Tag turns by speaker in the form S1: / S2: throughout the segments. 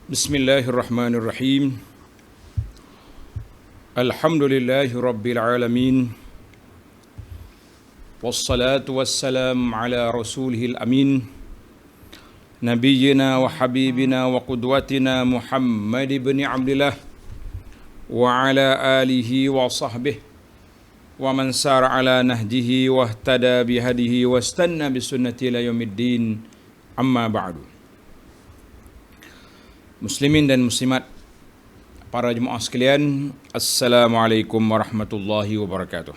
S1: Bismillahirrahmanirrahim. Alhamdulillahi rabbil alamin. Wassalatu wassalamu ala rasulihil amin. Nabiyyina wa habibina wa qudwatina Muhammad ibn Abdillah wa ala alihi wa sahbihi wa man sara ala nahjihi wa ihtada bihadihi wa istanna bisunnati ila yaumiddin. Amma ba'du. Muslimin dan muslimat, para jemaah sekalian, Assalamualaikum warahmatullahi wabarakatuh.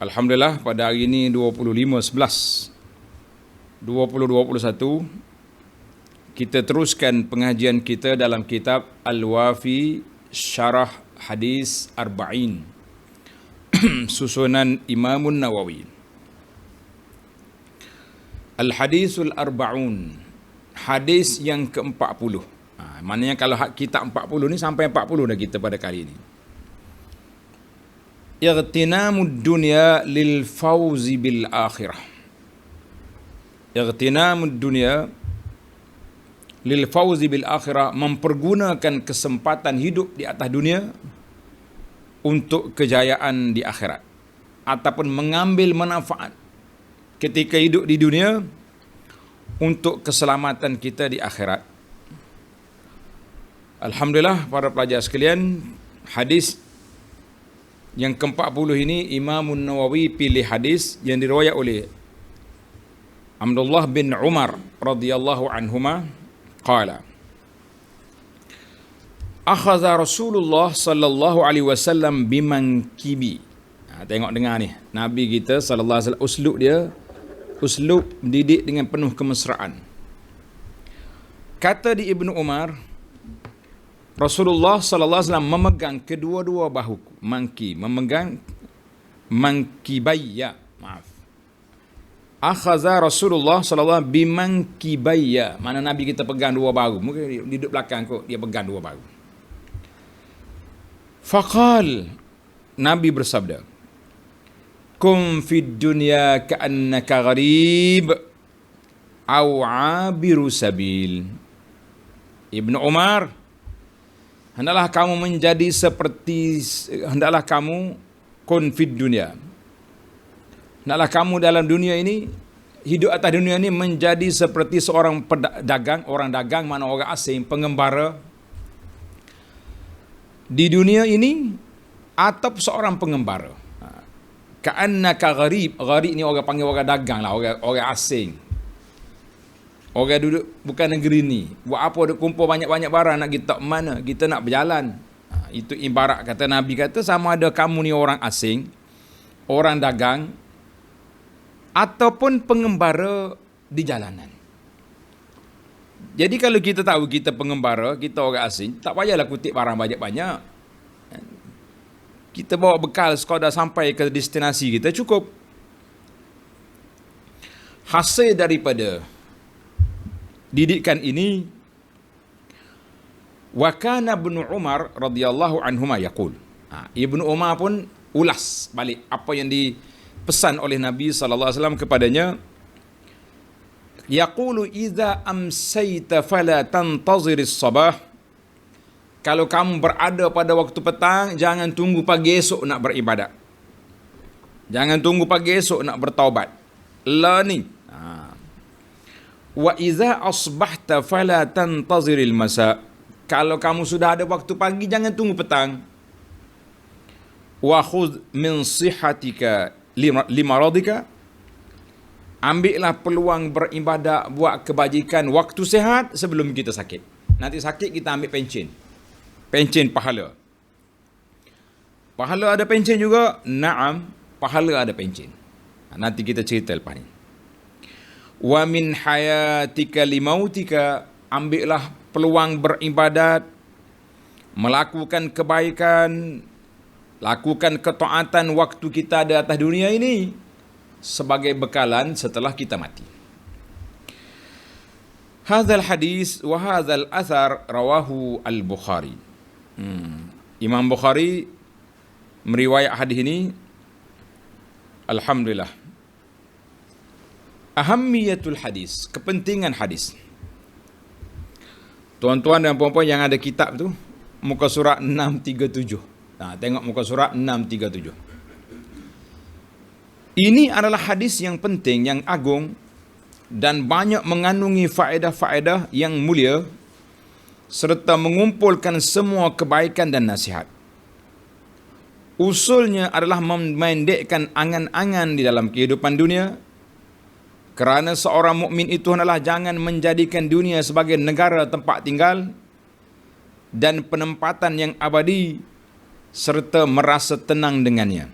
S1: Alhamdulillah, pada hari ini 25/11/2021 kita teruskan pengajian kita dalam kitab Al-Wafi Syarah Hadis Arba'in susunan Imamun Nawawi. Al-Hadisul Arba'un, hadis yang ke-40. Maknanya kalau kita 40 ni sampai 40 dah kita pada kali ini. Ightinamud dunya lil fawzi bil akhirah. Ightinamud dunya lil fawzi bil akhirah, mempergunakan kesempatan hidup di atas dunia untuk kejayaan di akhirat, ataupun mengambil manfaat ketika hidup di dunia untuk keselamatan kita di akhirat. Alhamdulillah, para pelajar sekalian, hadis yang ke-40 ini Imamun Nawawi pilih hadis yang diriwayat oleh Abdullah bin Umar radhiyallahu anhuma qala, akhadha Rasulullah sallallahu alaihi wasallam bimankibi. Tengok dengar ni, Nabi kita sallallahu alaihi wasallam, uslub mendidik dengan penuh kemesraan. Kata di Ibnu Umar, Rasulullah sallallahu alaihi wasallam memegang kedua-dua bahuku, memegang mankibaya, Akhaza Rasulullah sallallahu alaihi wasallam bimankibaya, mana Nabi kita pegang dua bahu, mungkin di duduk belakang kot, dia pegang dua bahu. Faqal, Nabi bersabda, kum fid dunya ka'annaka gharib aw 'abiru sabil. Ibnu Umar, hendaklah kamu kun fid dunya, hendaklah kamu dalam dunia ini, hidup atas dunia ini, menjadi seperti seorang pedagang, orang dagang, mana orang asing, pengembara di dunia ini, atau seorang pengembara. Ka'annaka gharib. Gharib ni orang panggil orang dagang lah, orang asing. Orang duduk bukan negeri ni. Buat apa duk kumpul banyak-banyak barang, nak kita mana? Kita nak berjalan. Itu ibarat kata Nabi kata, sama ada kamu ni orang asing, orang dagang, ataupun pengembara di jalanan. Jadi kalau kita tahu kita pengembara, kita orang asing, tak payahlah kutip barang banyak-banyak. Kita bawa bekal sekadar sampai ke destinasi kita cukup. Hasil daripada didikan ini, wa kana Ibnu Umar radhiyallahu anhuma yaqul. Ibnu Umar pun ulas balik apa yang dipesan oleh Nabi sallallahu alaihi wasallam kepadanya. Yaqulu idza amsayta fala tantaziris sabah. Kalau kamu berada pada waktu petang, jangan tunggu pagi esok nak beribadat. Jangan tunggu pagi esok nak bertaubat. Learning. Wa iza asbahta fala tantaziril masa. Kalau kamu sudah ada waktu pagi, jangan tunggu petang. Wa khudh min sihatika limaradika. Ambillah peluang beribadat, buat kebajikan waktu sehat sebelum kita sakit. Nanti sakit kita ambil pencen. Pencen pahala. Pahala ada pencen juga? Naam, pahala ada pencen. Nanti kita cerita lepas ni. Wa min hayatika limautika. Ambillah peluang beribadat, melakukan kebaikan, lakukan ketaatan waktu kita ada atas dunia ini sebagai bekalan setelah kita mati. Hadzal hadis wa hadzal athar rawahu al-Bukhari. Imam Bukhari meriwayat hadis ini. Alhamdulillah. Ahammiyatul hadis, kepentingan hadis. Tuan-tuan dan puan-puan yang ada kitab tu, muka surat 637. Tengok muka surat 637. Ini adalah hadis yang penting, yang agung dan banyak mengandungi faedah-faedah yang mulia serta mengumpulkan semua kebaikan dan nasihat. Usulnya adalah memendekkan angan-angan di dalam kehidupan dunia, kerana seorang mukmin itu adalah jangan menjadikan dunia sebagai negara tempat tinggal dan penempatan yang abadi serta merasa tenang dengannya.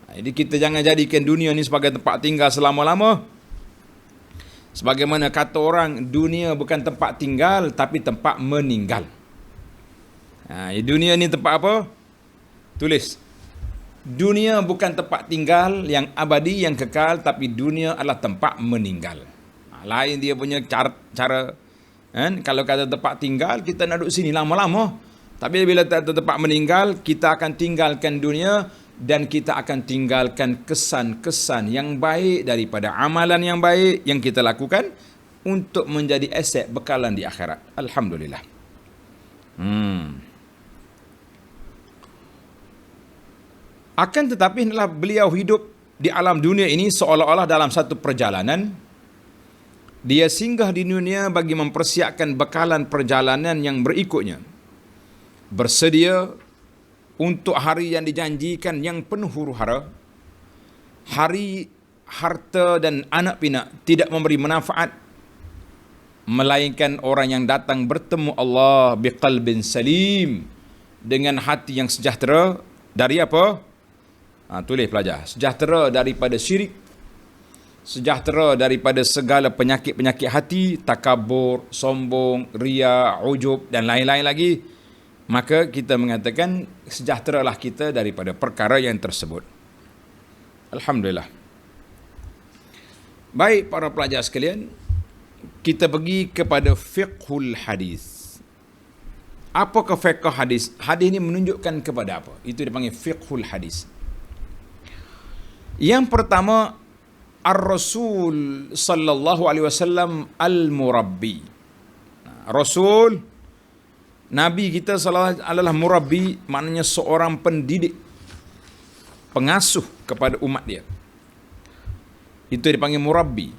S1: Jadi kita jangan jadikan dunia ni sebagai tempat tinggal selama-lama. Sebagaimana kata orang, dunia bukan tempat tinggal tapi tempat meninggal. Dunia ni tempat apa? Tulis. Dunia bukan tempat tinggal yang abadi, yang kekal, tapi dunia adalah tempat meninggal. Lain dia punya cara kan? Kalau kata tempat tinggal, kita nak duduk sini lama-lama. Tapi bila tempat meninggal, kita akan tinggalkan dunia dan kita akan tinggalkan kesan-kesan yang baik daripada amalan yang baik yang kita lakukan untuk menjadi aset bekalan di akhirat. Alhamdulillah. Akan tetapi hendaklah beliau hidup di alam dunia ini seolah-olah dalam satu perjalanan. Dia singgah di dunia bagi mempersiapkan bekalan perjalanan yang berikutnya. Bersedia untuk hari yang dijanjikan yang penuh huru-hara. Hari harta dan anak pinak tidak memberi manfaat, melainkan orang yang datang bertemu Allah biqalbin salim, dengan hati yang sejahtera dari apa? Tulis pelajar. Sejahtera daripada syirik, sejahtera daripada segala penyakit-penyakit hati, takabur, sombong, riya, ujub dan lain-lain lagi. Maka kita mengatakan sejahteralah kita daripada perkara yang tersebut. Alhamdulillah. Baik para pelajar sekalian, kita pergi kepada fiqhul hadis. Apakah fiqh hadis? Hadis ini menunjukkan kepada apa? Itu dipanggil fiqhul hadis. Yang pertama, Ar-Rasul sallallahu alaihi wasallam al-murabbi. Rasul, Nabi kita adalah murabbi, maknanya seorang pendidik, pengasuh kepada umat dia. Itu dipanggil murabbi.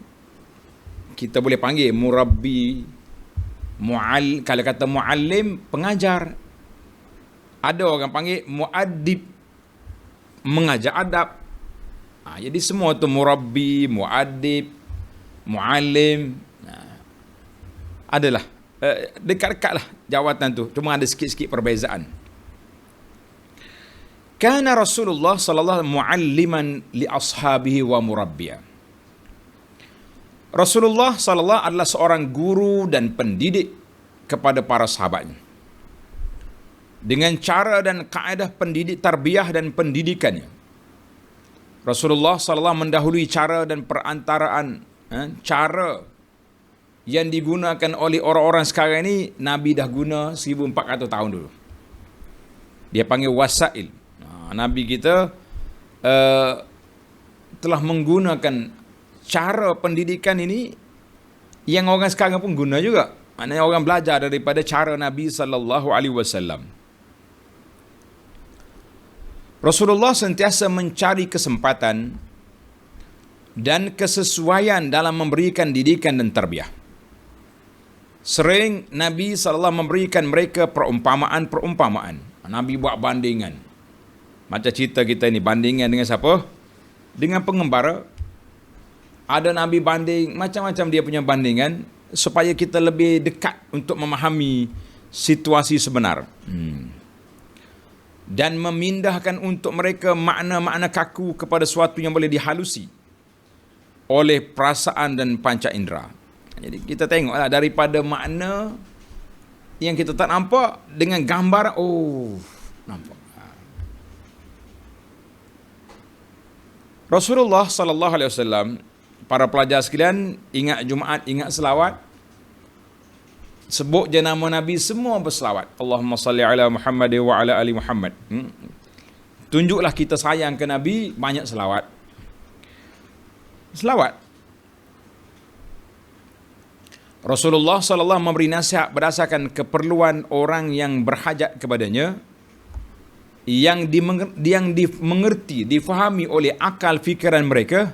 S1: Kita boleh panggil murabbi, kalau kata muallim, pengajar. Ada orang panggil muaddib, mengajar adab. Jadi semua tu murabbi, muaddib, muallim, adalah dekat-dekat lah jawatan tu, cuma ada sikit-sikit perbezaan. Kana Rasulullah sallallahu alaihi wasallam mualliman li ashabihi wa murabbiya. Rasulullah sallallahu adalah seorang guru dan pendidik kepada para sahabatnya dengan cara dan kaedah pendidik tarbiyah dan pendidikannya. Rasulullah sallallahu mendahului cara dan perantaraan cara yang digunakan oleh orang-orang sekarang ini. Nabi dah guna 1400 tahun dulu. Dia panggil wasail. Nabi kita telah menggunakan cara pendidikan ini yang orang sekarang pun guna juga. Maknanya orang belajar daripada cara Nabi sallallahu alaihi wasallam. Rasulullah sentiasa mencari kesempatan dan kesesuaian dalam memberikan didikan dan tarbiyah. Sering Nabi SAW memberikan mereka perumpamaan-perumpamaan. Nabi buat bandingan. Macam cerita kita ni, bandingan dengan siapa? Dengan pengembara. Ada Nabi banding, macam-macam dia punya bandingan, supaya kita lebih dekat untuk memahami situasi sebenar. Dan memindahkan untuk mereka makna-makna kaku kepada sesuatu yang boleh dihalusi oleh perasaan dan panca indera. Jadi kita tengoklah daripada makna yang kita tak nampak dengan gambar, nampak. Rasulullah sallallahu alaihi wasallam, para pelajar sekalian, ingat Jumaat, ingat selawat. Sebut je nama Nabi, semua berselawat. Allahumma salli ala Muhammad wa ala ali Muhammad. Tunjuklah kita sayang ke Nabi, banyak selawat. Selawat. Rasulullah SAW memberi nasihat berdasarkan keperluan orang yang berhajat kepadanya, yang dimengerti, difahami oleh akal fikiran mereka,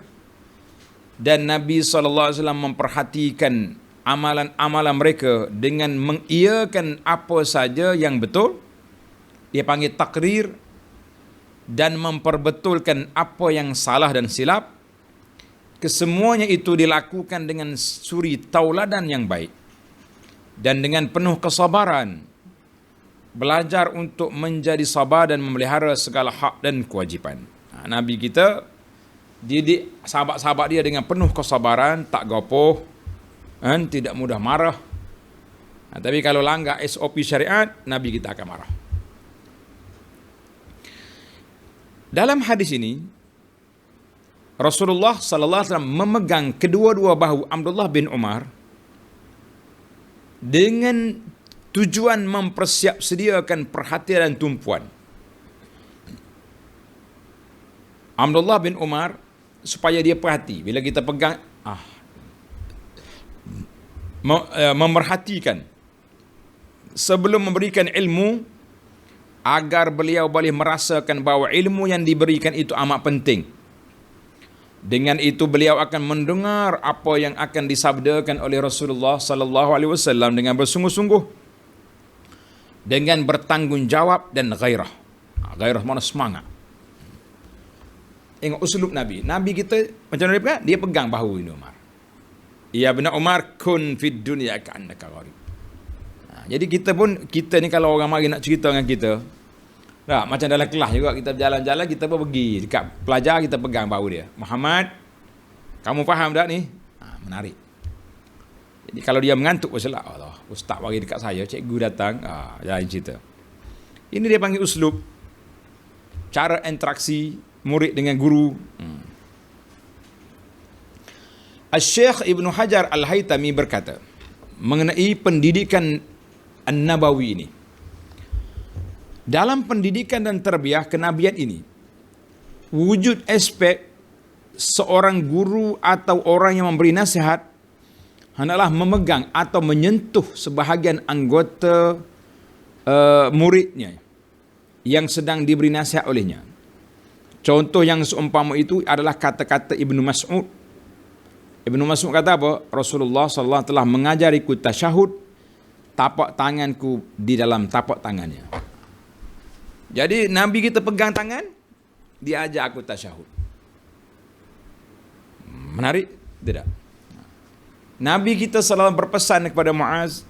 S1: dan Nabi SAW memperhatikan amalan-amalan mereka dengan mengiyakan apa saja yang betul, dia panggil takrir, dan memperbetulkan apa yang salah dan silap. Kesemuanya itu dilakukan dengan suri tauladan yang baik dan dengan penuh kesabaran, belajar untuk menjadi sabar dan memelihara segala hak dan kewajipan. Nabi kita didik sahabat-sahabat dia dengan penuh kesabaran, tak gopoh, tidak mudah marah. Tapi kalau langgar SOP syariat, Nabi kita akan marah. Dalam hadis ini, Rasulullah sallallahu alaihi wasallam memegang kedua-dua bahu Abdullah bin Umar dengan tujuan mempersiap sediakan perhatian dan tumpuan. Abdullah bin Umar supaya dia perhati bila kita pegang, memerhatikan sebelum memberikan ilmu, agar beliau boleh merasakan bahawa ilmu yang diberikan itu amat penting. Dengan itu beliau akan mendengar apa yang akan disabdakan oleh Rasulullah sallallahu alaihi wasallam dengan bersungguh-sungguh, dengan bertanggungjawab dan gairah. Gairah mana semangat. Tengok uslub Nabi. Nabi kita macam mana dia pegang bahu ini Umar. Ya bin Umar, kun fid dunya ka'annaka gharib. Jadi kita ni kalau orang mari nak cerita dengan kita, macam dalam kelas juga, kita berjalan-jalan, kita pun pergi dekat pelajar, kita pegang bahu dia. Muhammad, kamu faham tak ni? Menarik. Jadi kalau dia mengantuk, Allah, ustaz bagi dekat saya, cikgu datang, jalan cerita. Ini dia panggil uslub, cara interaksi murid dengan guru. Al-Syekh Ibn Hajar Al-Haytami berkata mengenai pendidikan An-Nabawi ini. Dalam pendidikan dan tarbiyah kenabian ini, wujud aspek seorang guru atau orang yang memberi nasihat hendaklah memegang atau menyentuh sebahagian anggota muridnya yang sedang diberi nasihat olehnya. Contoh yang seumpama itu adalah kata-kata Ibnu Mas'ud. Ibnu Mas'ud kata apa? Rasulullah SAW telah mengajariku tasyahud, tapak tanganku di dalam tapak tangannya. Jadi Nabi kita pegang tangan, dia ajak aku tasyahud. Menarik? Tidak? Nabi kita selalu berpesan kepada Muaz,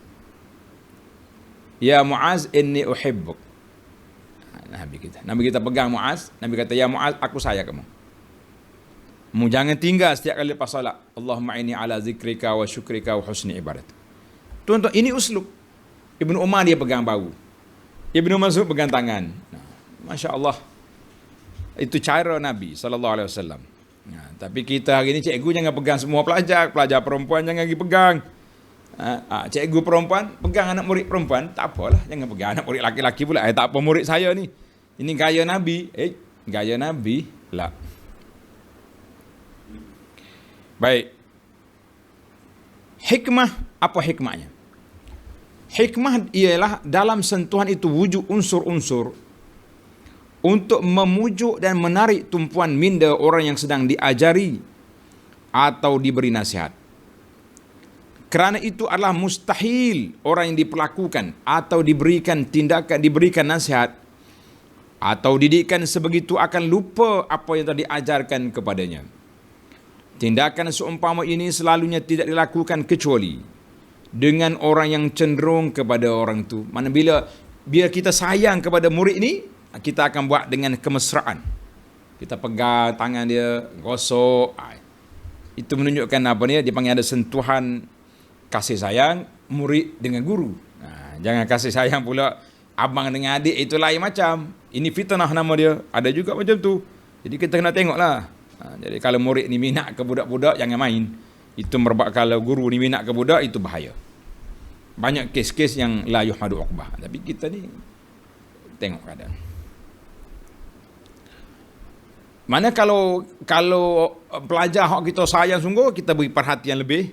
S1: ya Muaz, inni uhibbuk. Nabi kita pegang Muaz, Nabi kata, ya Muaz, aku sayang kamu. Jangan tinggal setiap kali lepas salat. Allahumma inni ala zikrika wa syukrika wa husni ibadat. Tuan-tuan, ini uslub. Ibnu Umar dia pegang bahu, Ibnu Mas'ud pegang tangan. Masya Allah. Itu cara Nabi SAW. Tapi kita hari ini cikgu jangan pegang semua pelajar. Pelajar perempuan jangan pergi pegang. Cikgu perempuan pegang anak murid perempuan, tak apalah. Jangan pegang anak murid laki-laki pula. Tak apa murid saya ni. Ini gaya Nabi. Gaya Nabi lah. Baik. Hikmah, apa hikmahnya? Hikmah ialah dalam sentuhan itu wujud unsur-unsur untuk memujuk dan menarik tumpuan minda orang yang sedang diajari atau diberi nasihat. Kerana itu adalah mustahil orang yang diperlakukan atau diberikan tindakan, diberikan nasihat atau didikan sebegitu akan lupa apa yang telah diajarkan kepadanya. Tindakan seumpama ini selalunya tidak dilakukan kecuali dengan orang yang cenderung kepada orang itu. Mana bila kita sayang kepada murid ini, kita akan buat dengan kemesraan. Kita pegang tangan dia, gosok. Itu menunjukkan apa ni? Dia panggil ada sentuhan kasih sayang murid dengan guru. Jangan kasih sayang pula abang dengan adik, itu lain macam. Ini fitnah nama dia. Ada juga macam tu. Jadi kita kena tengoklah. Jadi kalau murid ni minat ke budak-budak, jangan main. Itu merebak. Kalau guru ni minat ke budak, itu bahaya. Banyak kes-kes yang la yuhmadu uqbah. Tapi kita ni tengok keadaan. Mana kalau pelajar hak kita sayang sungguh, kita beri perhatian lebih.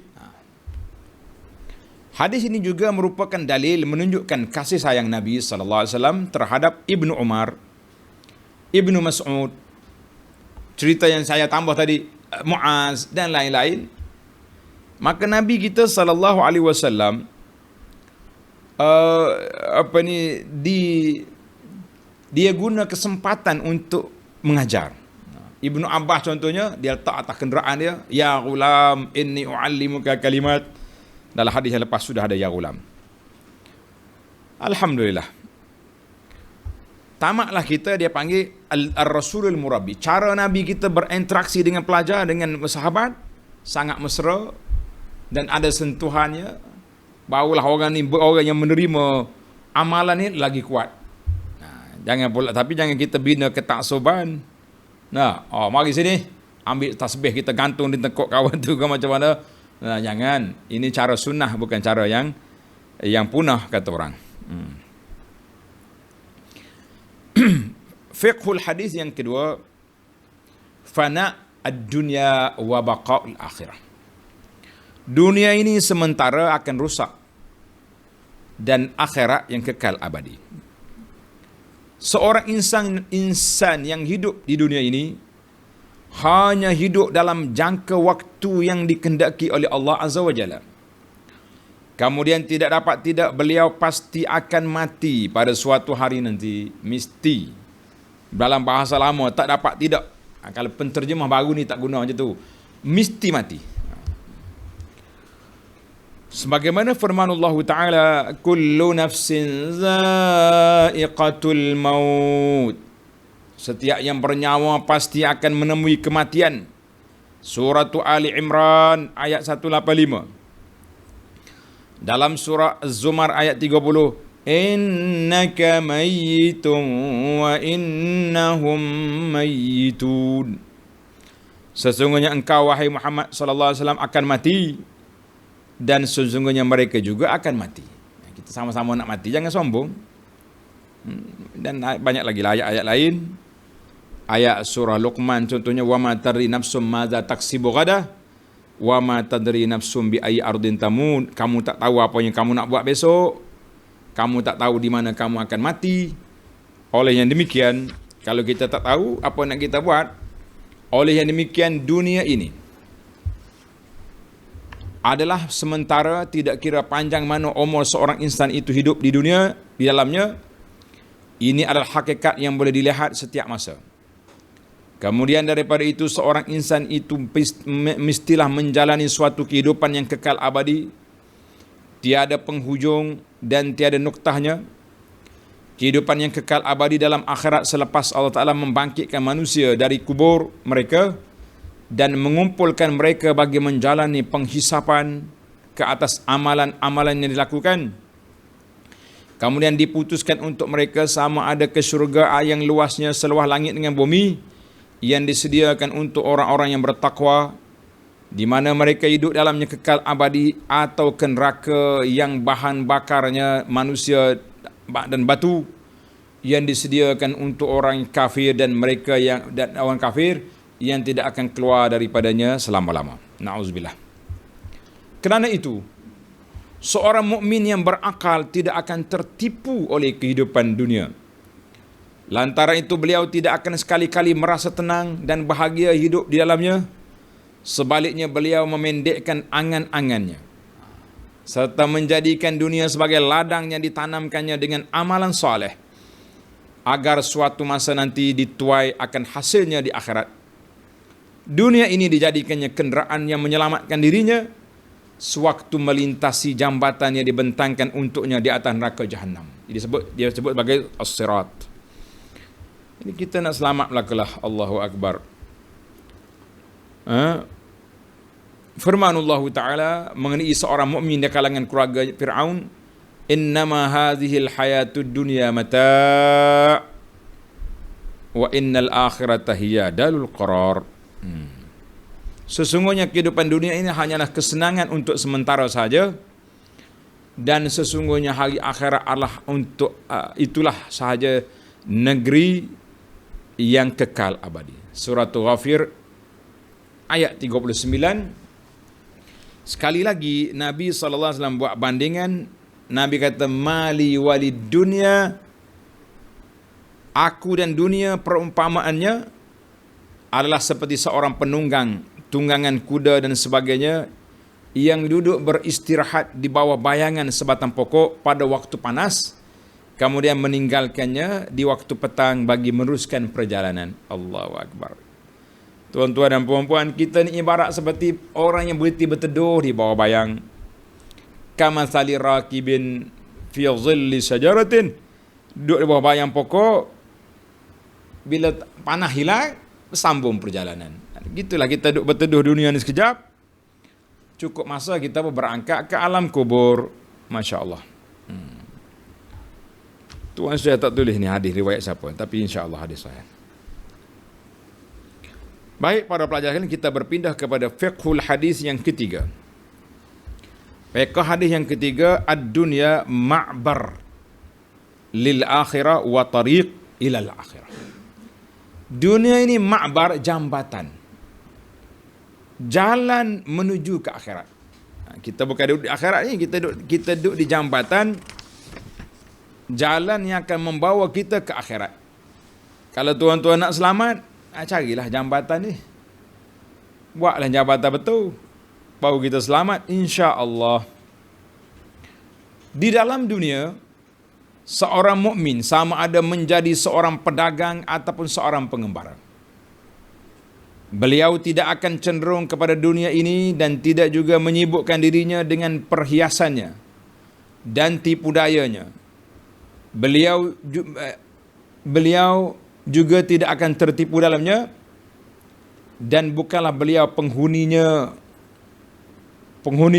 S1: Hadis ini juga merupakan dalil menunjukkan kasih sayang Nabi sallallahu alaihi wasallam terhadap Ibnu Umar, Ibnu Mas'ud, cerita yang saya tambah tadi, Muaz dan lain-lain. Maka Nabi kita sallallahu alaihi wasallam dia guna kesempatan untuk mengajar. Ibnu Abbas contohnya, dia letak atas kenderaan dia, ya ghulam inni uallimuka kalimat. Dalam hadis yang lepas sudah ada ya ghulam. Alhamdulillah. Tamatlah kita, dia panggil Ar-Rasulul Murabbi. Cara Nabi kita berinteraksi dengan pelajar, dengan sahabat, sangat mesra dan ada sentuhannya. Barulah orang yang menerima amalan ni lagi kuat. Jangan pula, tapi jangan kita bina ketaksuban. Mari sini, ambil tasbih kita gantung di tekuk kawan tu ke macam mana. Jangan. Ini cara sunnah, bukan cara yang punah, kata orang. Fiqhul hadis yang kedua, fana ad-dunya wa baqa'ul akhirah. Dunia ini sementara akan rusak dan akhirat yang kekal abadi. Seorang insan yang hidup di dunia ini hanya hidup dalam jangka waktu yang dikehendaki oleh Allah Azza wa Jalla. Kemudian beliau pasti akan mati pada suatu hari nanti, mesti. Dalam bahasa lama tak dapat tidak. Kalau penterjemah baru ni tak guna macam tu. Mesti mati. Sebagaimana firman Allah Ta'ala, kullu nafsin za'iqatul maut. Setiap yang bernyawa pasti akan menemui kematian. Surah Ali Imran ayat 185. Dalam surah Az-Zumar ayat 30, innaka mayyitun wa innahum mayyitun. Sesungguhnya engkau wahai Muhammad sallallahu alaihi wasallam akan mati dan sesungguhnya mereka juga akan mati. Kita sama-sama nak mati, jangan sombong. Dan banyak lagi ayat-ayat lain. Ayat surah Luqman contohnya, wa ma tadri nafsum madza taksibu ghadah wa ma tadri nafsum bi ayyi ardin tamun. Kamu tak tahu apa yang kamu nak buat besok. Kamu tak tahu di mana kamu akan mati. Oleh yang demikian, kalau kita tak tahu apa nak kita buat, oleh yang demikian dunia ini adalah sementara, tidak kira panjang mana umur seorang insan itu hidup di dunia, di dalamnya. Ini adalah hakikat yang boleh dilihat setiap masa. Kemudian daripada itu, seorang insan itu mestilah menjalani suatu kehidupan yang kekal abadi, tiada penghujung dan tiada nuktahnya. Kehidupan yang kekal abadi dalam akhirat selepas Allah Ta'ala membangkitkan manusia dari kubur mereka dan mengumpulkan mereka bagi menjalani penghisapan ke atas amalan-amalan yang dilakukan. Kemudian diputuskan untuk mereka sama ada ke syurga yang luasnya seluas langit dengan bumi, yang disediakan untuk orang-orang yang bertakwa, di mana mereka hidup dalamnya kekal abadi, atau ke neraka yang bahan bakarnya manusia dan batu, yang disediakan untuk orang kafir dan orang kafir yang tidak akan keluar daripadanya selama-lama. Na'udzubillah. Kerana itu, seorang mukmin yang berakal tidak akan tertipu oleh kehidupan dunia. Lantaran itu beliau tidak akan sekali-kali merasa tenang dan bahagia hidup di dalamnya. Sebaliknya beliau memendekkan angan-angannya serta menjadikan dunia sebagai ladang yang ditanamkannya dengan amalan soleh, agar suatu masa nanti dituai akan hasilnya di akhirat. Dunia ini dijadikannya kenderaan yang menyelamatkan dirinya sewaktu melintasi jambatan yang dibentangkan untuknya di atas neraka Jahannam. Dia sebut sebagai as-sirat. Ini kita nak selamat belakalah. Allahu Akbar. Firman Allah Ta'ala mengenai seorang mukmin di kalangan keluarga Fir'aun, innama hadhil hayatud dunya mata' wa innal akhirata hiya dalul qarar. Sesungguhnya kehidupan dunia ini hanyalah kesenangan untuk sementara saja, dan sesungguhnya hari akhirat adalah itulah sahaja negeri yang kekal abadi. Surah Ghafir ayat 39. Sekali lagi Nabi SAW buat bandingan. Nabi kata mali walid dunya, aku dan dunia perumpamaannya adalah seperti seorang penunggang tunggangan kuda dan sebagainya yang duduk beristirahat di bawah bayangan sebatang pokok pada waktu panas, kemudian meninggalkannya di waktu petang bagi meneruskan perjalanan. Allahu Akbar. Tuan-tuan dan puan-puan, kita ni ibarat seperti orang yang berteduh di bawah bayang. Kamathali rakibin fi dhilli syajaratin, duduk di bawah bayang pokok, bila panah hilang sambung perjalanan. Gitulah kita duduk berteduh dunia ni sekejap, cukup masa kita berangkat ke alam kubur. Masya Allah. Tuan saya tak tulis ni hadis riwayat siapa, tapi insya Allah hadis saya. Baik, para pelajar kita berpindah kepada fiqhul hadis yang ketiga. Fiqh hadis yang ketiga, ad-dunya ma'bar lil akhirah wa tariq ilal akhirah. Dunia ini ma'bar, jambatan, jalan menuju ke akhirat. Kita bukan duduk di akhirat ni, kita duduk di jambatan, jalan yang akan membawa kita ke akhirat. Kalau tuan-tuan nak selamat, carilah jambatan ni, buatlah jambatan betul, baru kita selamat insya-Allah. Di dalam dunia, seorang mukmin sama ada menjadi seorang pedagang ataupun seorang pengembara, beliau tidak akan cenderung kepada dunia ini dan tidak juga menyibukkan dirinya dengan perhiasannya dan tipu dayanya. Beliau juga tidak akan tertipu dalamnya, dan bukanlah beliau penghuni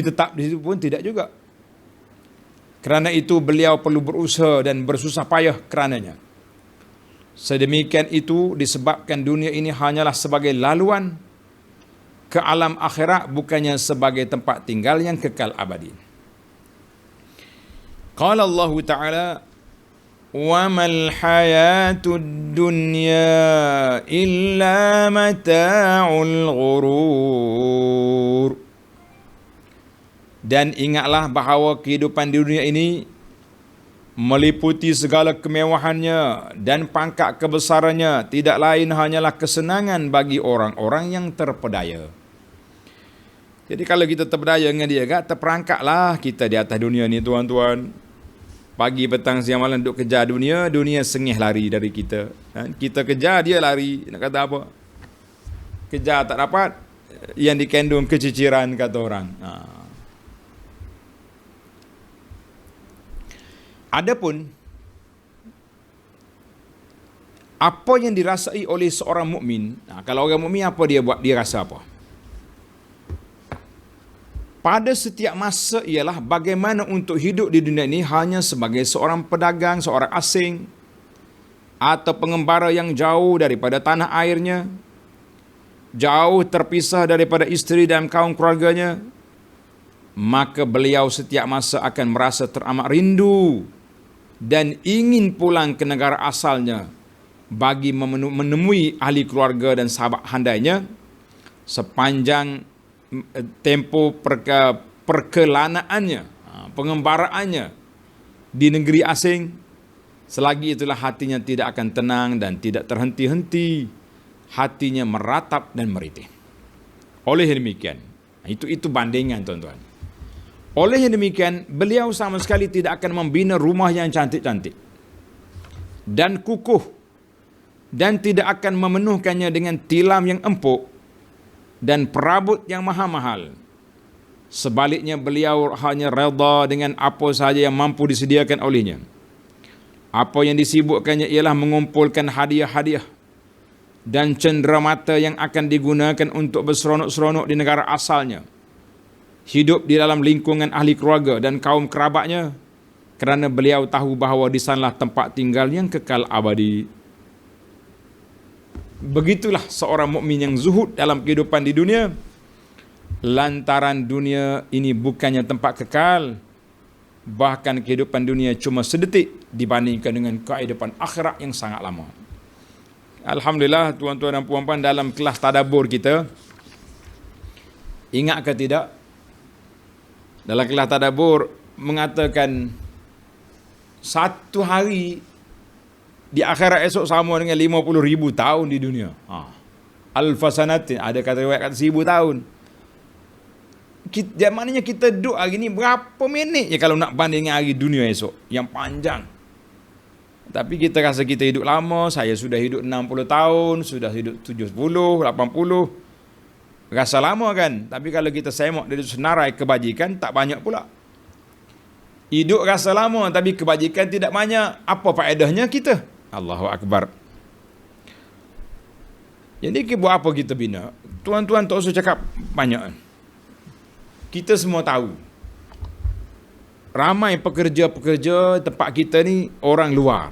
S1: tetap di situ pun tidak juga. Kerana itu beliau perlu berusaha dan bersusah payah kerananya. Sedemikian itu disebabkan dunia ini hanyalah sebagai laluan ke alam akhirat, bukannya sebagai tempat tinggal yang kekal abadi. Qala Allah Ta'ala, wa mal hayatud dunya illa mata'ul ghurur. Dan ingatlah bahawa kehidupan di dunia ini meliputi segala kemewahannya dan pangkat kebesarannya tidak lain hanyalah kesenangan bagi orang-orang yang terpedaya. Jadi kalau kita terpedaya dengan dia, terperangkatlah kita di atas dunia ni, tuan-tuan. Pagi, petang, siang, malam duduk kejar dunia, dunia sengih lari dari kita. Kita kejar, dia lari. Nak kata apa? Kejar tak dapat, yang dikandung keciciran, kata orang. Adapun apa yang dirasai oleh seorang mukmin, kalau orang mukmin apa dia buat? Dia rasa apa? Pada setiap masa ialah bagaimana untuk hidup di dunia ini hanya sebagai seorang pedagang, seorang asing, atau pengembara yang jauh daripada tanah airnya, jauh terpisah daripada isteri dan kaum keluarganya, maka beliau setiap masa akan merasa teramat rindu dan ingin pulang ke negara asalnya bagi menemui ahli keluarga dan sahabat handainya sepanjang tempoh perkelanaannya, pengembaraannya di negeri asing. Selagi itulah hatinya tidak akan tenang dan tidak terhenti-henti, hatinya meratap dan meritih. Oleh demikian, itu bandingan, tuan-tuan. Oleh yang demikian, beliau sama sekali tidak akan membina rumah yang cantik-cantik dan kukuh, dan tidak akan memenuhkannya dengan tilam yang empuk dan perabot yang mahal-mahal. Sebaliknya, beliau hanya redha dengan apa sahaja yang mampu disediakan olehnya. Apa yang disibukkannya ialah mengumpulkan hadiah-hadiah dan cenderamata yang akan digunakan untuk berseronok-seronok di negara asalnya, hidup di dalam lingkungan ahli keluarga dan kaum kerabatnya, kerana beliau tahu bahawa di sanalah tempat tinggal yang kekal abadi. Begitulah seorang mukmin yang zuhud dalam kehidupan di dunia, lantaran dunia ini bukannya tempat kekal, bahkan kehidupan dunia cuma sedetik dibandingkan dengan kehidupan akhirat yang sangat lama. Alhamdulillah, tuan-tuan dan puan-puan, dalam kelas tadabbur kita, ingat ke tidak, Dalam kelas tadabbur mengatakan satu hari di akhirat esok sama dengan 50,000 tahun di dunia. Alfasanatin, ada kata riwayat kata 1,000 tahun. Maknanya kita duduk hari ni berapa minit je kalau nak banding dengan hari dunia esok yang panjang. Tapi kita rasa kita hidup lama. Saya sudah hidup 60 tahun, sudah hidup 70, 80. Rasa lama kan? Tapi kalau kita semak dari senarai kebajikan, tak banyak pula. Hidup rasa lama tapi kebajikan tidak banyak. Apa faedahnya kita? Allahu Akbar. Jadi buat apa kita bina? Tuan-tuan tak usah cakap banyak. Kita semua tahu. Ramai pekerja-pekerja tempat kita ni orang luar.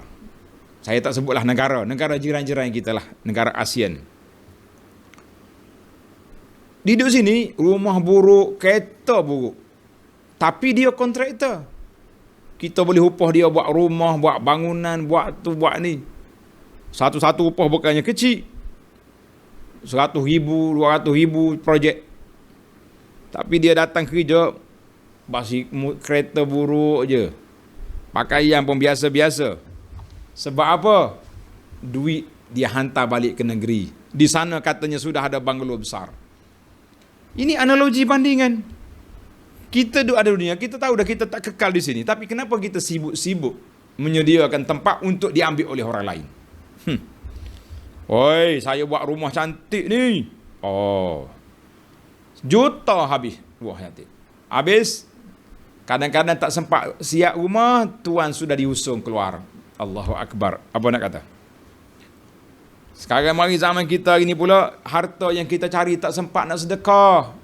S1: Saya tak sebutlah negara jiran-jiran kita lah, negara ASEAN. Hidup sini, rumah buruk, kereta buruk. Tapi dia kontraktor. Kita boleh upah dia buat rumah, buat bangunan, buat tu, buat ni. Satu-satu upah bukannya kecil. 100,000, 200,000 projek. Tapi dia datang kerja, basi kereta buruk je. Pakaian pun biasa-biasa. Sebab apa? Duit dia hantar balik ke negeri. Di sana katanya sudah ada banglo besar. Ini analogi bandingan. Kita duduk ada dunia, kita tahu dah kita tak kekal di sini. Tapi kenapa kita sibuk-sibuk menyediakan tempat untuk diambil oleh orang lain? Oi, saya buat rumah cantik ni. Oh, juta habis. Wah, cantik. Habis, kadang-kadang tak sempat siap rumah, tuan sudah diusung keluar. Allahu Akbar. Apa nak kata? Sekarang mari zaman kita ini pula, harta yang kita cari tak sempat nak sedekah.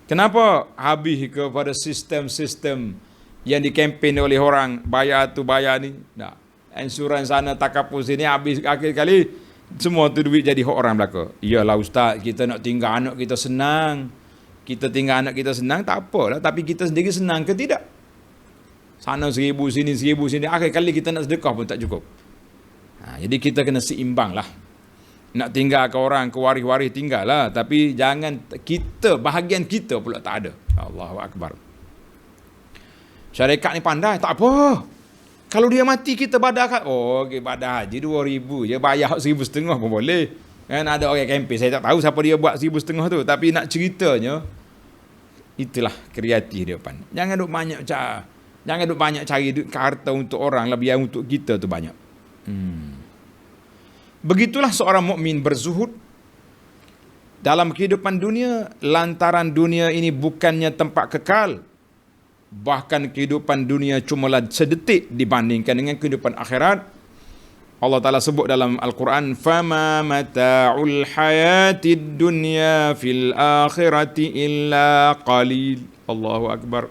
S1: Kenapa? Habis kepada sistem-sistem yang dikempen oleh orang. Bayar tu, bayar ni. Tak. Insurans sana, takapus sini, habis akhir kali, semua tu duit jadi hak orang belaka. Iyalah ustaz, kita nak tinggal anak kita senang. Kita tinggal anak kita senang, tak apalah. Tapi kita sendiri senang ke tidak? Sana 1,000, sini 1,000, sini. Akhir kali kita nak sedekah pun tak cukup. Jadi kita kena seimbang lah. Nak tinggal ke orang, ke waris-waris tinggal lah. Tapi jangan kita, bahagian kita pula tak ada. Allahu Akbar. Syarikat ni pandai, tak apa. Kalau dia mati kita badar. Oh, okay, badar haji 2,000 je. Bayar 1,500 pun boleh. Kan ada orang kempen, saya tak tahu siapa dia buat 1,500 tu. Tapi nak ceritanya, itulah kreatif dia pan. Jangan duk banyak cari. Jangan duk banyak cari harta untuk orang, lebih untuk kita tu banyak. Begitulah seorang mukmin berzuhud dalam kehidupan dunia, lantaran dunia ini bukannya tempat kekal. Bahkan kehidupan dunia cumalah sedetik dibandingkan dengan kehidupan akhirat. Allah Ta'ala sebut dalam Al-Quran, فَمَا مَتَاعُ الْحَيَاةِ الدُّنْيَا فِي الْآخِرَةِ إِلَّا قَلِيلٌ. Allahu Akbar.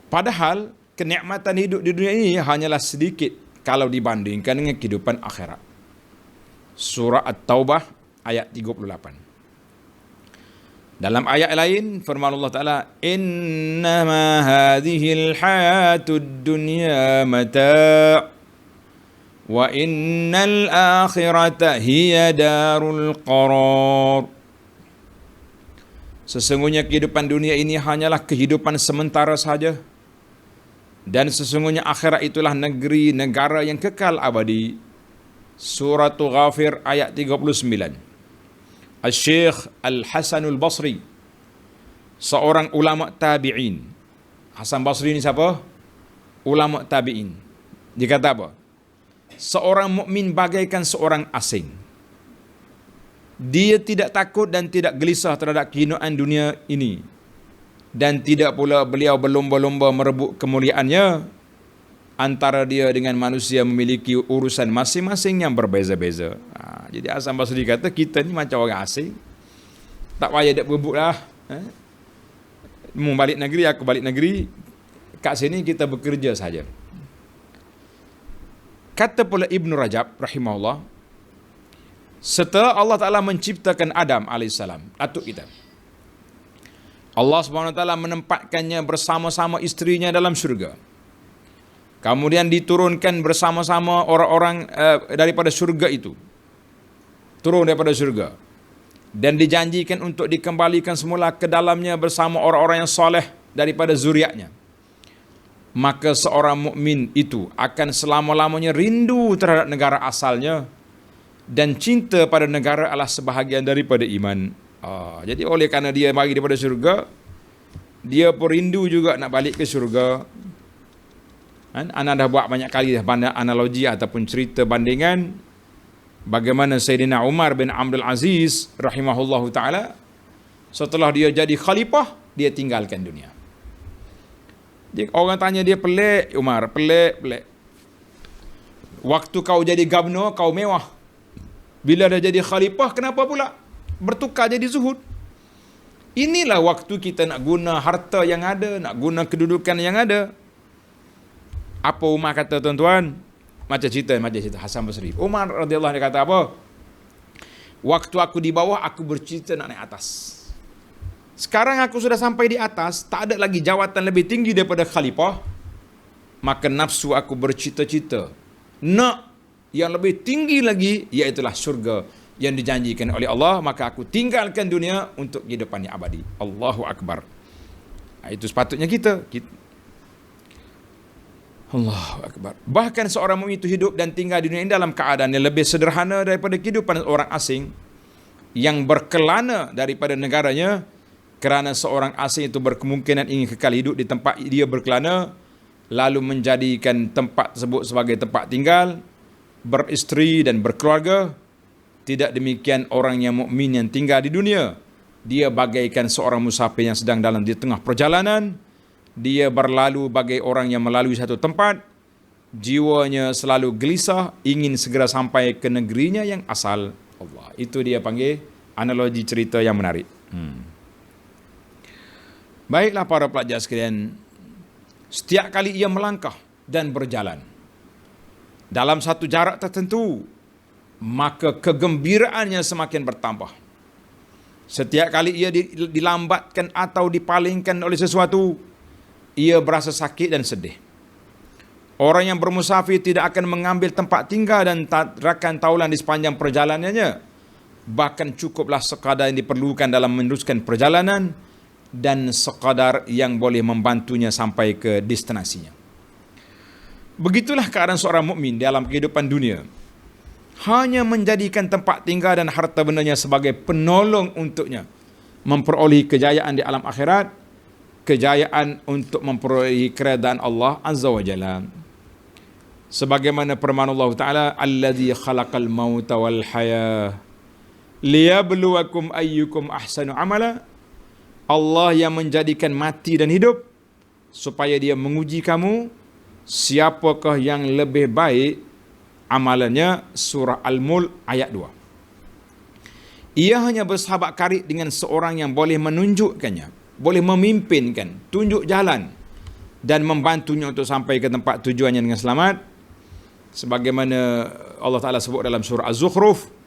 S1: Padahal kenikmatan hidup di dunia ini hanyalah sedikit kalau dibandingkan dengan kehidupan akhirat. Surah At-Taubah ayat 38. Dalam ayat lain firman Allah Ta'ala, innama hadhil hayatud dunya mata' wa innal akhirata hiya darul qarar. Sesungguhnya kehidupan dunia ini hanyalah kehidupan sementara saja. Dan sesungguhnya akhirat itulah negeri, negara yang kekal abadi. Surah Ghafir ayat 39. Al-Syekh Al-Hasanul Basri, seorang ulama tabi'in. Hasan Basri ni siapa? Ulama tabi'in. Dia kata apa? Seorang mukmin bagaikan seorang asing. Dia tidak takut dan tidak gelisah terhadap kehinaan dunia ini. Dan tidak pula beliau berlomba-lomba merebut kemuliaannya. Antara dia dengan manusia memiliki urusan masing-masing yang berbeza-beza. Jadi Hasan Basri kata, kita ni macam orang asing. Tak payah nak berebut lah. Mu balik negeri, aku balik negeri. Kat sini kita bekerja saja. Kata pula Ibn Rajab rahimahullah, setelah Allah Ta'ala menciptakan Adam AS, atuk kita, Allah SWT menempatkannya bersama-sama isterinya dalam syurga. Kemudian diturunkan bersama-sama orang-orang daripada syurga itu. Turun daripada syurga. dan dijanjikan untuk dikembalikan semula ke dalamnya bersama orang-orang yang soleh daripada zuriatnya, maka seorang mukmin itu akan selama-lamanya rindu terhadap negara asalnya, dan cinta pada negara adalah sebahagian daripada iman. Jadi oleh kerana dia bagi daripada syurga, dia pun rindu juga nak balik ke syurga. Ana dah buat banyak kali dah analogi ataupun cerita bandingan bagaimana Sayyidina Umar bin Abdul Aziz rahimahullahu ta'ala, setelah dia jadi khalifah, dia tinggalkan dunia. Orang tanya dia, pelik Umar, pelik. Waktu kau jadi gubernur, kau mewah. Bila dah jadi khalifah, kenapa pula bertukar jadi zuhud? Inilah waktu kita nak guna harta yang ada, nak guna kedudukan yang ada. Apa Umar kata tuan-tuan? Macam cerita Hasan Basri. Umar radhiyallahu anhu kata apa? Waktu aku di bawah, aku bercita nak naik atas. Sekarang aku sudah sampai di atas, tak ada lagi jawatan lebih tinggi daripada khalifah. Maka nafsu aku bercita-cita nak yang lebih tinggi lagi, iaitulah syurga yang dijanjikan oleh Allah. Maka aku tinggalkan dunia untuk kehidupan yang abadi. Allahu Akbar. Itu sepatutnya kita. Allahu Akbar. Bahkan seorang mukmin itu hidup dan tinggal di dunia ini dalam keadaan yang lebih sederhana daripada kehidupan orang asing yang berkelana daripada negaranya, kerana seorang asing itu berkemungkinan ingin kekal hidup di tempat dia berkelana, lalu menjadikan tempat tersebut sebagai tempat tinggal, beristeri dan berkeluarga. Tidak demikian orang yang mukmin yang tinggal di dunia. Dia bagaikan seorang musafir yang sedang di tengah perjalanan. Dia berlalu bagai orang yang melalui satu tempat. Jiwanya selalu gelisah, ingin segera sampai ke negerinya yang asal. Allah. Itu dia panggil analogi cerita yang menarik. Baiklah para pelajar sekalian, setiap kali ia melangkah dan berjalan dalam satu jarak tertentu, maka kegembiraannya semakin bertambah. Setiap kali ia dilambatkan atau dipalingkan oleh sesuatu, ia berasa sakit dan sedih. Orang yang bermusafir tidak akan mengambil tempat tinggal dan rakan taulan di sepanjang perjalanannya. Bahkan cukuplah sekadar yang diperlukan dalam meneruskan perjalanan dan sekadar yang boleh membantunya sampai ke destinasinya. Begitulah keadaan seorang mukmin dalam kehidupan dunia. Hanya menjadikan tempat tinggal dan harta bendanya sebagai penolong untuknya memperoleh kejayaan di alam akhirat, kejayaan untuk memperoleh keredaan Allah Azza wa Jalla. Sebagaimana firman Allah Ta'ala, Alladhi khalaqal mauta wal hayah liyabluwakum ayyukum ahsanu amala. Allah yang menjadikan mati dan hidup supaya dia menguji kamu siapakah yang lebih baik amalannya. Surah Al-Mulk ayat 2. Ia hanya bersahabat karib dengan seorang yang boleh menunjukkannya, boleh memimpinkan, tunjuk jalan dan membantunya untuk sampai ke tempat tujuannya dengan selamat. Sebagaimana Allah Ta'ala sebut dalam surah Az-Zukhruf,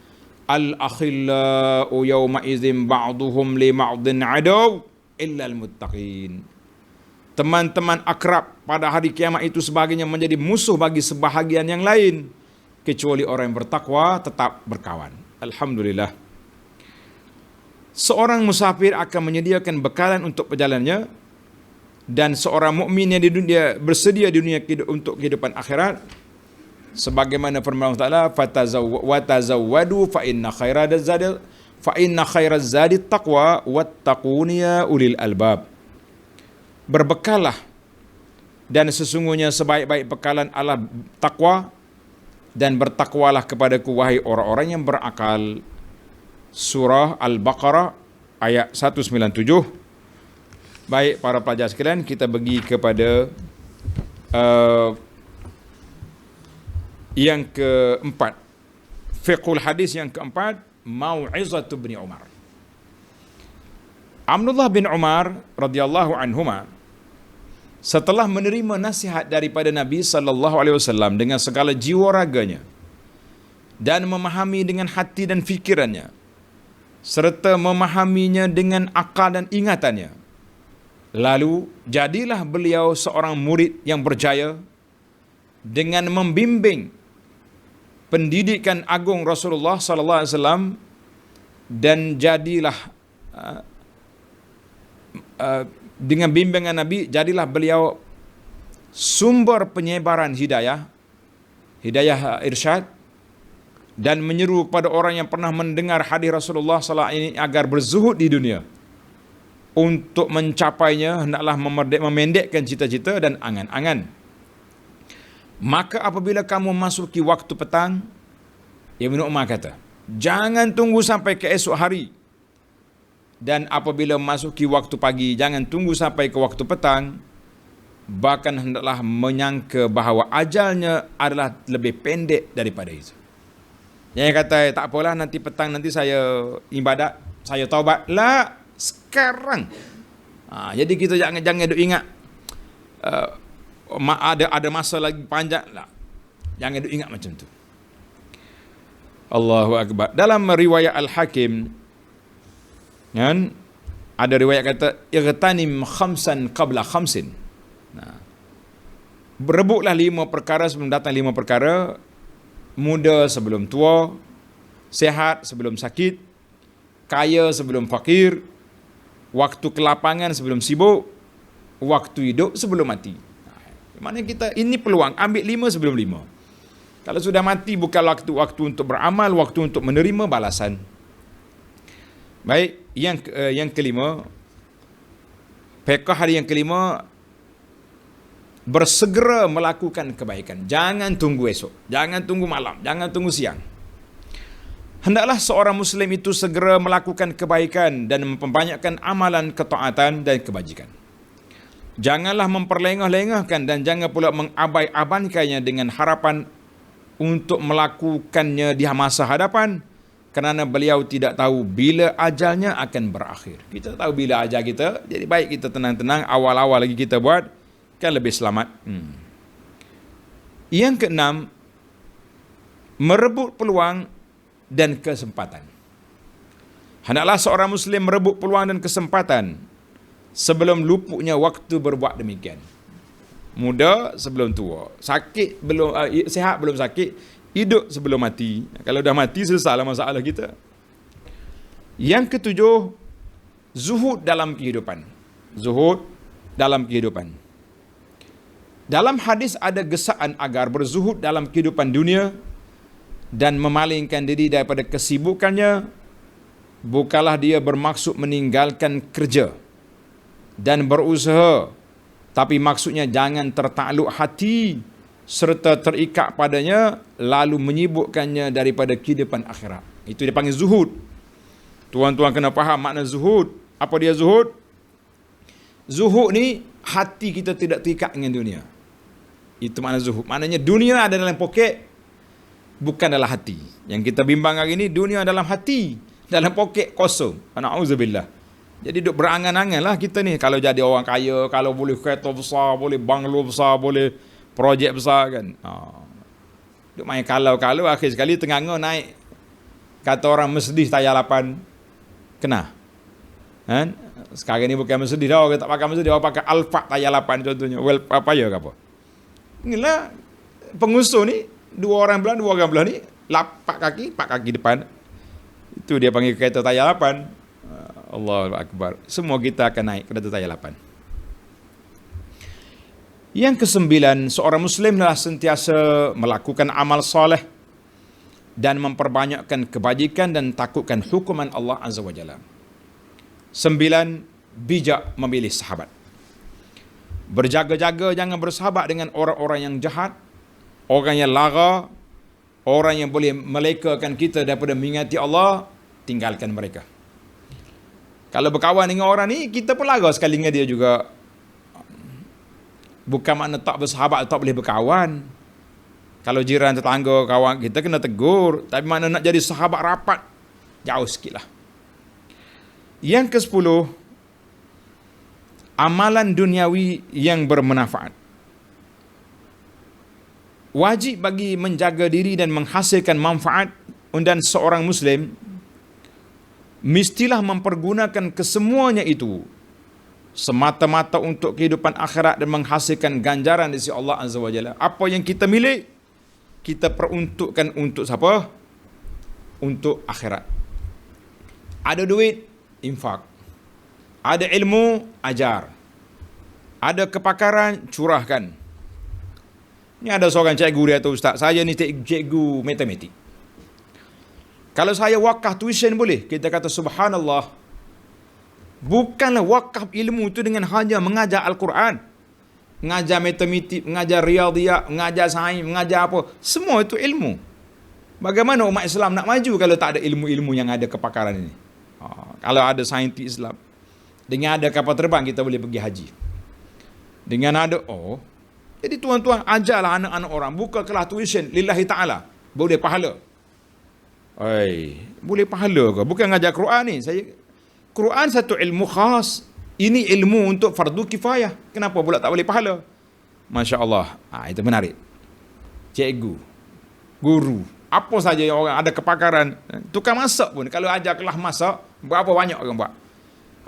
S1: Al-akhillau yawma idzin ba'duhum li ba'din adaw illa al-muttaqin. Teman-teman akrab pada hari kiamat itu sebagainya menjadi musuh bagi sebahagian yang lain, kecuali orang yang bertakwa tetap berkawan. Alhamdulillah. Seorang musafir akan menyediakan bekalan untuk perjalanannya, dan seorang mukmin yang di dunia bersedia di dunia untuk kehidupan akhirat. Sebagaimana firman Allah Ta'ala, watazawwadu fa inna khairaz zadi taqwa wattaquni ya ulil albab. Berbekallah, dan sesungguhnya sebaik-baik bekalan adalah takwa, dan bertakwalah kepadaku wahai orang-orang yang berakal. Surah Al-Baqarah ayat 197. Baik para pelajar sekalian, kita pergi kepada yang keempat, fiqhul hadis yang keempat, Mau'izatu bin Umar. Abdullah bin Umar radhiyallahu anhuma setelah menerima nasihat daripada Nabi sallallahu alaihi wasallam dengan segala jiwa raganya dan memahami dengan hati dan fikirannya, serta memahaminya dengan akal dan ingatannya, lalu jadilah beliau seorang murid yang berjaya dengan membimbing pendidikan agung Rasulullah sallallahu alaihi wasallam dan jadilah dengan bimbingan Nabi, jadilah beliau sumber penyebaran hidayah irsyad, dan menyeru kepada orang yang pernah mendengar hadis Rasulullah SAW ini agar berzuhud di dunia. Untuk mencapainya hendaklah memendekkan cita-cita dan angan-angan. Maka apabila kamu masuki waktu petang, Ibnu Umar kata, jangan tunggu sampai ke esok hari. Dan apabila masuki waktu pagi, jangan tunggu sampai ke waktu petang. Bahkan hendaklah menyangka bahawa ajalnya adalah lebih pendek daripada itu. Yang kata, tak apalah nanti petang nanti saya ibadat, saya taubat. Lah, sekarang. Jadi kita jangan duk ingat ada masa lagi panjang lah. Jangan duk ingat macam tu. Allahu Akbar. Dalam riwayat Al-Hakim, kan, ada riwayat kata irtanim khamsan qabla khamsin. Berebutlah 5 perkara sebelum datang 5 perkara. Muda sebelum tua, sehat sebelum sakit, kaya sebelum fakir, waktu kelapangan sebelum sibuk, waktu hidup sebelum mati. Mana kita ini peluang, ambil 5 sebelum 5. Kalau sudah mati bukan waktu untuk beramal, waktu untuk menerima balasan. Baik, yang kelima, fiqh hari yang kelima, bersegera melakukan kebaikan. Jangan tunggu esok, jangan tunggu malam, jangan tunggu siang. Hendaklah seorang Muslim itu segera melakukan kebaikan dan memperbanyakkan amalan ketaatan dan kebajikan. Janganlah memperlengah-lengahkan dan jangan pula mengabai-abaikannya dengan harapan untuk melakukannya di masa hadapan, kerana beliau tidak tahu bila ajalnya akan berakhir. Kita tahu bila ajal kita, jadi baik kita tenang-tenang, awal-awal lagi kita buat, kan lebih selamat. Yang keenam, merebut peluang dan kesempatan. Hendaklah seorang Muslim merebut peluang dan kesempatan sebelum luputnya waktu berbuat demikian. Muda sebelum tua, sakit belum sihat belum sakit, hidup sebelum mati. Kalau dah mati selesailah masalah kita. Yang ketujuh, zuhud dalam kehidupan. Zuhud dalam kehidupan. Dalam hadis ada gesaan agar berzuhud dalam kehidupan dunia dan memalingkan diri daripada kesibukannya. Bukanlah dia bermaksud meninggalkan kerja dan berusaha, tapi maksudnya jangan tertakluk hati serta terikat padanya lalu menyibukkannya daripada kehidupan akhirat. Itu dia panggil zuhud. Tuan-tuan kena faham makna zuhud. Apa dia zuhud? Zuhud ni hati kita tidak terikat dengan dunia. Itu makna zuhud. Maknanya dunia ada dalam poket, bukan dalam hati. Yang kita bimbang hari ini, dunia dalam hati, dalam poket kosong. Na'udzubillah. Jadi duk berangan-angan lah kita ni. Kalau jadi orang kaya, kalau boleh kereta besar, boleh banglo besar, boleh projek besar kan. Duk main kalau-kalau, akhir sekali tengah-tengah naik. Kata orang Mercedes tayar 8. Kena. Kan? Sekarang ni bukan Mercedes dah. Orang tak pakai Mercedes, orang pakai Alphard tayar 8 contohnya. Well, apa ya ke apa? Inilah pengusul ni, 2 orang belah, 2 orang belah ni, 4 kaki depan. Itu dia panggil kereta tayar 8. Allahu Akbar. Semua kita akan naik kereta tayar 8. Yang ke-9, seorang Muslim adalah sentiasa melakukan amal soleh dan memperbanyakkan kebajikan dan takutkan hukuman Allah Azza wa Jalla. 9, bijak memilih sahabat. Berjaga-jaga jangan bersahabat dengan orang-orang yang jahat, orang yang lara, orang yang boleh melekakan kita daripada mengingati Allah. Tinggalkan mereka. Kalau berkawan dengan orang ni, kita pun lara sekali dengan dia juga. Bukan makna tak bersahabat, tak boleh berkawan. Kalau jiran, tetangga, kawan kita kena tegur. Tapi makna nak jadi sahabat rapat, jauh sikit lah. Yang ke-10, amalan duniawi yang bermanfaat. Wajib bagi menjaga diri dan menghasilkan manfaat, dan seorang Muslim mestilah mempergunakan kesemuanya itu semata-mata untuk kehidupan akhirat dan menghasilkan ganjaran di sisi Allah Azza wa Jalla. Apa yang kita milik, kita peruntukkan untuk siapa? Untuk akhirat. Ada duit, infak. Ada ilmu, ajar. Ada kepakaran, curahkan. Ini ada seorang cikgu dia tu, ustaz, saya ni cikgu matematik. Kalau saya wakaf tuition boleh? Kita kata subhanallah. Bukanlah wakaf ilmu itu dengan hanya mengajar Al-Quran. Mengajar matematik, mengajar riyadhiyat, mengajar sains, mengajar apa. Semua itu ilmu. Bagaimana umat Islam nak maju kalau tak ada ilmu-ilmu yang ada kepakaran ini? Kalau ada saintis Islam, dengan ada kapal terbang kita boleh pergi haji. Dengan ada, jadi tuan-tuan ajarlah anak-anak orang, buka kelas tuition lillahi ta'ala, boleh pahala. Boleh pahala ke? Bukan ngajar Quran ni. Quran satu ilmu khas. Ini ilmu untuk fardu kifayah. Kenapa pula tak boleh pahala? Masya Allah. Itu menarik. Cikgu, guru, apa saja yang orang ada kepakaran. Tukang masak pun, kalau ajar kelas masak, berapa banyak orang buat?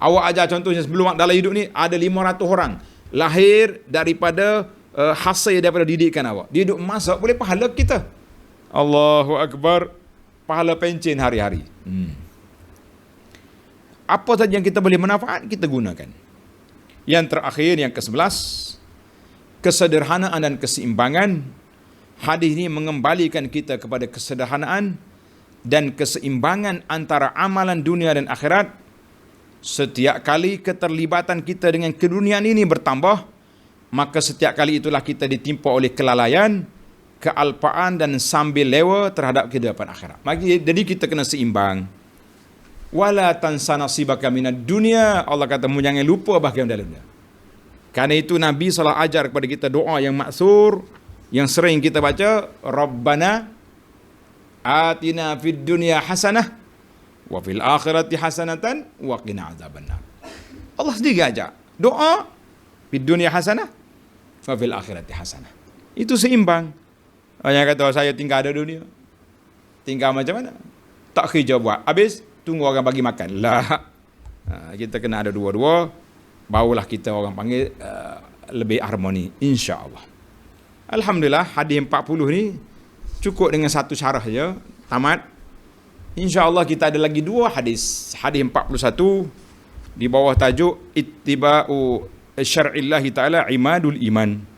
S1: Awak ajar contohnya sebelum dalam hidup ni ada 500 orang lahir daripada hasil daripada didikan awak. Dia duduk masak, boleh pahala kita. Allahu Akbar. Pahala pencen hari-hari. Apa saja yang kita boleh manfaat, kita gunakan. Yang terakhir, yang ke-11, kesederhanaan dan keseimbangan. Hadis ini mengembalikan kita kepada kesederhanaan dan keseimbangan antara amalan dunia dan akhirat. Setiap kali keterlibatan kita dengan keduniaan ini bertambah, maka setiap kali itulah kita ditimpa oleh kelalaian, kealpaan dan sambil lewa terhadap kehidupan akhirat. Jadi kita kena seimbang. Wala tansa nasibaka minad dunya. Allah kata, jangan lupa bahagian dalamnya. Karena itu Nabi SAW ajar kepada kita doa yang maksur, yang sering kita baca, Rabbana atina fid dunya hasanah wa fil akhirati hasanatan wa qina azabannar. Allah sendiri ajar doa fid dunya hasanah wa fil akhirati hasanah. Itu seimbang. Yang kata saya tinggal ada dunia, tinggal macam mana? Tak kerja buat, habis tunggu orang bagi makan lah. Kita kena ada dua-dua, barulah kita orang panggil lebih harmoni, insya-Allah. Alhamdulillah, hadis 40 ni cukup dengan satu syarah je, tamat. InsyaAllah kita ada lagi 2 hadis. Hadis 41 di bawah tajuk Ittiba'u syar'illahi ta'ala imadul iman.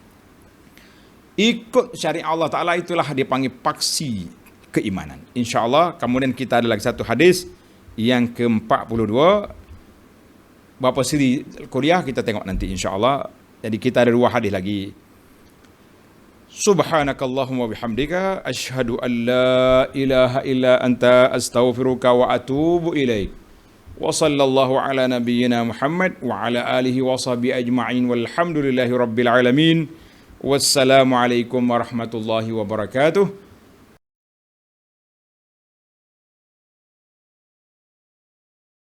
S1: Ikut syariat Allah Ta'ala itulah dipanggil paksi keimanan. InsyaAllah. Kemudian kita ada lagi satu hadis yang ke-42. Berapa siri kuliah kita tengok nanti insyaAllah. Jadi kita ada 2 hadis lagi. Subhanakallahumma bihamdika asyhadu an la ilaha illa anta astaghfiruka wa atubu ilaik. Wa sallallahu ala nabiyyina Muhammad wa ala alihi wa sahbihi ajma'in walhamdulillahi rabbil alamin. Wassalamu alaikum warahmatullahi wabarakatuh.